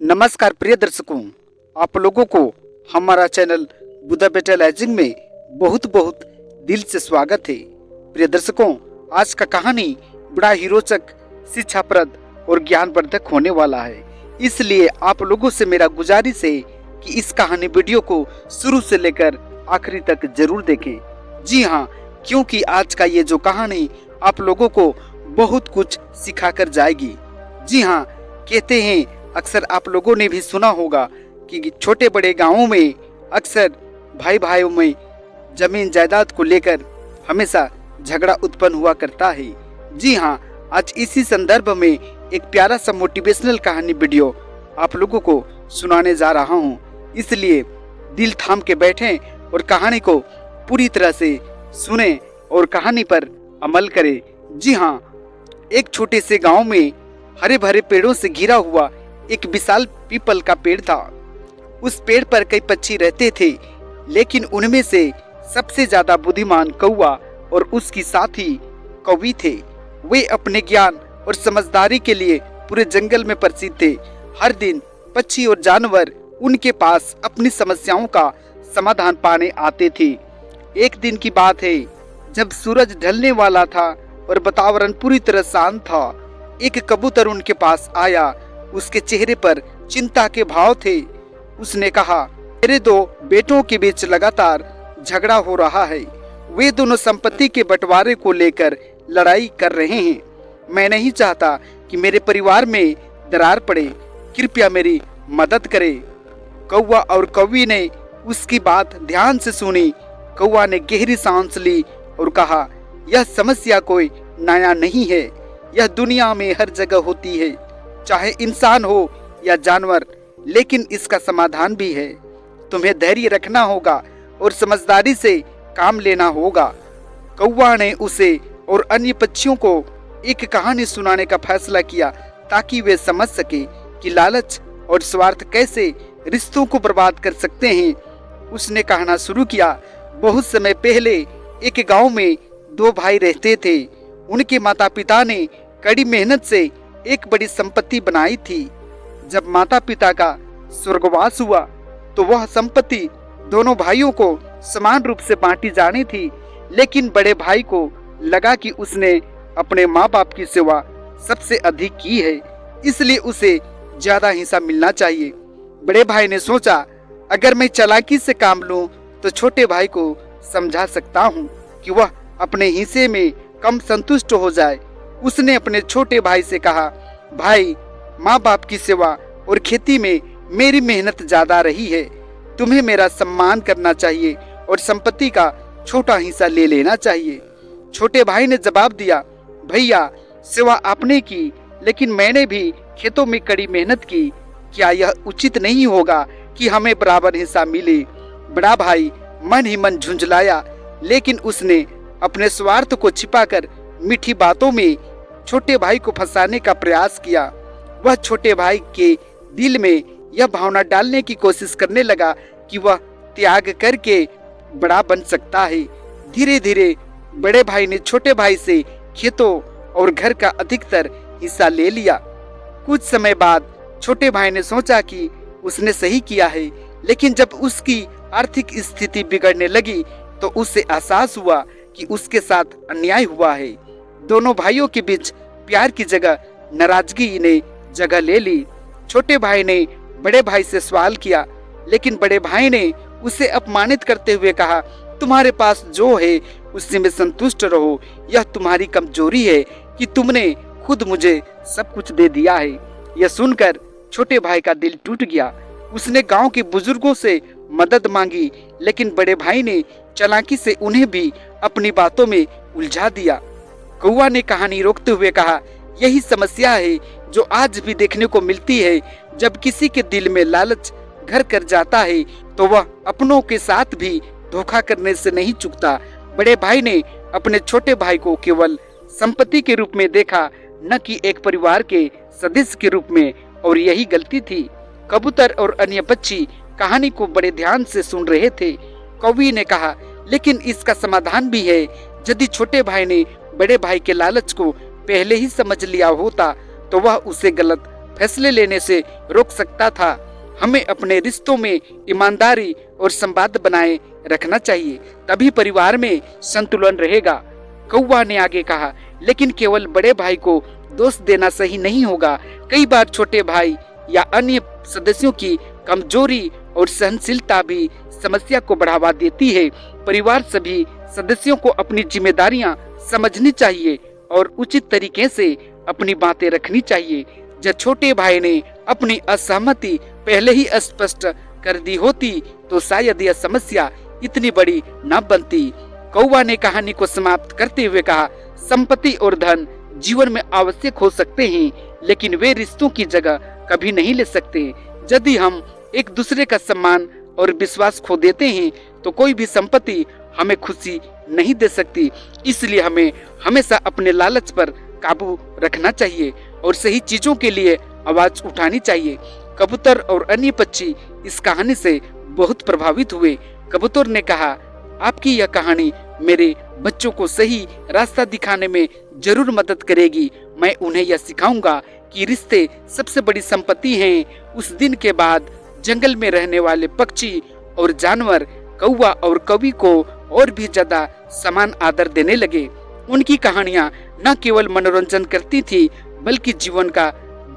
नमस्कार प्रिय दर्शकों, आप लोगों को हमारा चैनल बुद्धा बेटा लाइजिंग में बहुत बहुत दिल से स्वागत है। प्रिय दर्शकों, आज का कहानी बड़ा ही रोचक, शिक्षाप्रद और ज्ञानवर्धक होने वाला है। इसलिए आप लोगों से मेरा गुजारिश है कि इस कहानी वीडियो को शुरू से लेकर आखिरी तक जरूर देखें। जी हाँ, क्योंकि आज का ये जो कहानी आप लोगों को बहुत कुछ सिखा कर जाएगी। जी हाँ, कहते हैं, अक्सर आप लोगों ने भी सुना होगा कि छोटे बड़े गांवों में अक्सर भाई भाइयों में जमीन जायदाद को लेकर हमेशा झगड़ा उत्पन्न हुआ करता है। जी हाँ, आज इसी संदर्भ में एक प्यारा सा मोटिवेशनल कहानी वीडियो आप लोगों को सुनाने जा रहा हूँ। इसलिए दिल थाम के बैठें और कहानी को पूरी तरह से सुने और कहानी पर अमल करें। जी हाँ, एक छोटे से गांव में हरे भरे पेड़ों से घिरा हुआ एक विशाल पीपल का पेड़ था। उस पेड़ पर कई पक्षी रहते थे, लेकिन उनमें से सबसे ज्यादा बुद्धिमान कौवा और उसकी साथी कौवी थे। वे अपने ज्ञान और समझदारी के लिए पूरे जंगल में प्रसिद्ध थे। हर दिन पक्षी और जानवर उनके पास अपनी समस्याओं का समाधान पाने आते थे। एक दिन की बात है, जब सूरज ढलने वाला था और वातावरण पूरी तरह शांत था, एक कबूतर उनके पास आया। उसके चेहरे पर चिंता के भाव थे। उसने कहा, मेरे दो बेटों के बीच लगातार झगड़ा हो रहा है। वे दोनों संपत्ति के बंटवारे को लेकर लड़ाई कर रहे हैं। मैं नहीं चाहता कि मेरे परिवार में दरार पड़े। कृपया मेरी मदद करें। कौवा और कौवी ने उसकी बात ध्यान से सुनी। कौवा ने गहरी सांस ली और कहा, यह समस्या कोई नया नहीं है। यह दुनिया में हर जगह होती है, चाहे इंसान हो या जानवर, लेकिन इसका समाधान भी है। तुम्हें धैर्य रखना होगा और समझदारी से काम लेना होगा। कौवा ने उसे और अन्य पक्षियों को एक कहानी सुनाने का फैसला किया, ताकि वे समझ सके कि लालच और स्वार्थ कैसे रिश्तों को बर्बाद कर सकते हैं। उसने कहना शुरू किया, बहुत समय पहले एक गांव में दो भाई रहते थे। उनके माता पिता ने कड़ी मेहनत से एक बड़ी संपत्ति बनाई थी। जब माता पिता का स्वर्गवास हुआ तो वह संपत्ति दोनों भाइयों को समान रूप से बांटी जानी थी, लेकिन बड़े भाई को लगा कि उसने अपने माँ बाप की सेवा सबसे अधिक की है, इसलिए उसे ज्यादा हिस्सा मिलना चाहिए। बड़े भाई ने सोचा, अगर मैं चालाकी से काम लूं तो छोटे भाई को समझा सकता हूँ कि वह अपने हिस्से में कम संतुष्ट हो जाए। उसने अपने छोटे भाई से कहा, भाई, माँ बाप की सेवा और खेती में मेरी मेहनत ज्यादा रही है। तुम्हें मेरा सम्मान करना चाहिए और संपत्ति का छोटा हिस्सा ले लेना चाहिए। छोटे भाई ने जवाब दिया, भैया, सेवा आपने की, लेकिन मैंने भी खेतों में कड़ी मेहनत की। क्या यह उचित नहीं होगा कि हमें बराबर हिस्सा मिले? बड़ा भाई मन ही मन झुंझलाया, लेकिन उसने अपने स्वार्थ को छिपाकर मीठी बातों में छोटे भाई को फंसाने का प्रयास किया। वह छोटे भाई के दिल में यह भावना डालने की कोशिश करने लगा कि वह त्याग करके बड़ा बन सकता है। धीरे धीरे बड़े भाई ने छोटे भाई से खेतों और घर का अधिकतर हिस्सा ले लिया। कुछ समय बाद छोटे भाई ने सोचा कि उसने सही किया है, लेकिन जब उसकी आर्थिक स्थिति बिगड़ने लगी तो उसे एहसास हुआ कि उसके साथ अन्याय हुआ है। दोनों भाइयों के बीच प्यार की जगह नाराजगी ने जगह ले ली। छोटे भाई ने बड़े भाई से सवाल किया, लेकिन बड़े भाई ने उसे अपमानित करते हुए कहा, तुम्हारे पास जो है उससे में संतुष्ट रहो। यह तुम्हारी कमजोरी है कि तुमने खुद मुझे सब कुछ दे दिया है। यह सुनकर छोटे भाई का दिल टूट गया। उसने गांव के बुजुर्गों से मदद मांगी, लेकिन बड़े भाई ने चालाकी से उन्हें भी अपनी बातों में उलझा दिया। कौवा ने कहानी रोकते हुए कहा, यही समस्या है जो आज भी देखने को मिलती है। जब किसी के दिल में लालच घर कर जाता है तो वह अपनों के साथ भी धोखा करने से नहीं चूकता। बड़े भाई ने अपने छोटे भाई को केवल संपत्ति के रूप में देखा, न कि एक परिवार के सदस्य के रूप में, और यही गलती थी। कबूतर और अन्य पक्षी कहानी को बड़े ध्यान से सुन रहे थे। कौवी ने कहा, लेकिन इसका समाधान भी है। यदि छोटे भाई ने बड़े भाई के लालच को पहले ही समझ लिया होता तो वह उसे गलत फैसले लेने से रोक सकता था। हमें अपने रिश्तों में ईमानदारी और संवाद बनाए रखना चाहिए, तभी परिवार में संतुलन रहेगा। कौवा ने आगे कहा, लेकिन केवल बड़े भाई को दोष देना सही नहीं होगा। कई बार छोटे भाई या अन्य सदस्यों की कमजोरी और सहनशीलता भी समस्या को बढ़ावा देती है। परिवार सभी सदस्यों को अपनी जिम्मेदारियां समझनी चाहिए और उचित तरीके से अपनी बातें रखनी चाहिए। जब छोटे भाई ने अपनी असहमति पहले ही स्पष्ट कर दी होती तो शायद यह समस्या इतनी बड़ी न बनती। कौवा ने कहानी को समाप्त करते हुए कहा, संपत्ति और धन जीवन में आवश्यक हो सकते हैं, लेकिन वे रिश्तों की जगह कभी नहीं ले सकते। यदि हम एक दूसरे का सम्मान और विश्वास खो देते हैं तो कोई भी संपत्ति हमें खुशी नहीं दे सकती। इसलिए हमें हमेशा अपने लालच पर काबू रखना चाहिए और सही चीजों के लिए आवाज उठानी चाहिए। कबूतर और अन्य पक्षी इस कहानी से बहुत प्रभावित हुए। कबूतर ने कहा, आपकी यह कहानी मेरे बच्चों को सही रास्ता दिखाने में जरूर मदद करेगी। मैं उन्हें यह सिखाऊंगा कि रिश्ते सबसे बड़ी संपत्ति हैं। उस दिन के बाद जंगल में रहने वाले पक्षी और जानवर कौवा और कवि को और भी ज्यादा समान आदर देने लगे। उनकी कहानियां न केवल मनोरंजन करती थी बल्कि जीवन का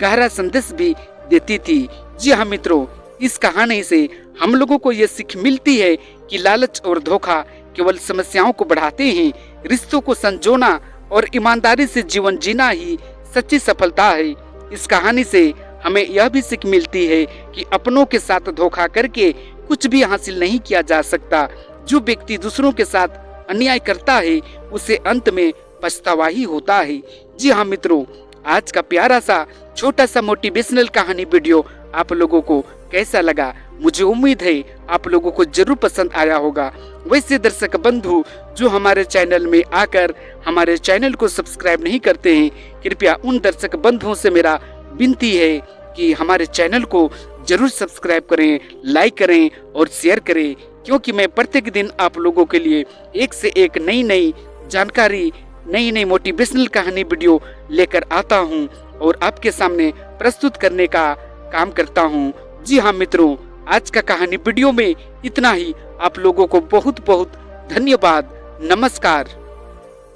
गहरा संदेश भी देती थी। जी हाँ मित्रों, इस कहानी से हम लोगों को ये सीख मिलती है कि लालच और धोखा केवल समस्याओं को बढ़ाते हैं। रिश्तों को संजोना और ईमानदारी से जीवन जीना ही सच्ची सफलता है। इस कहानी से हमें यह भी सीख मिलती है कि अपनों के साथ धोखा करके कुछ भी हासिल नहीं किया जा सकता। जो व्यक्ति दूसरों के साथ अन्याय करता है उसे अंत में पछतावा ही होता है। जी हाँ मित्रों, आज का प्यारा सा छोटा सा मोटिवेशनल कहानी वीडियो आप लोगों को कैसा लगा? मुझे उम्मीद है आप लोगों को जरूर पसंद आया होगा। वैसे दर्शक बंधु जो हमारे चैनल में आकर हमारे चैनल को सब्सक्राइब नहीं करते हैं, कृपया उन दर्शक बंधुओं से मेरा विनती है कि हमारे चैनल को जरूर सब्सक्राइब करें, लाइक करें और शेयर करें, क्योंकि मैं प्रत्येक दिन आप लोगों के लिए एक से एक नई जानकारी, नई मोटिवेशनल कहानी वीडियो लेकर आता हूं और आपके सामने प्रस्तुत करने का काम करता हूं। जी हाँ मित्रों, आज का कहानी वीडियो में इतना ही। आप लोगों को बहुत बहुत धन्यवाद। नमस्कार।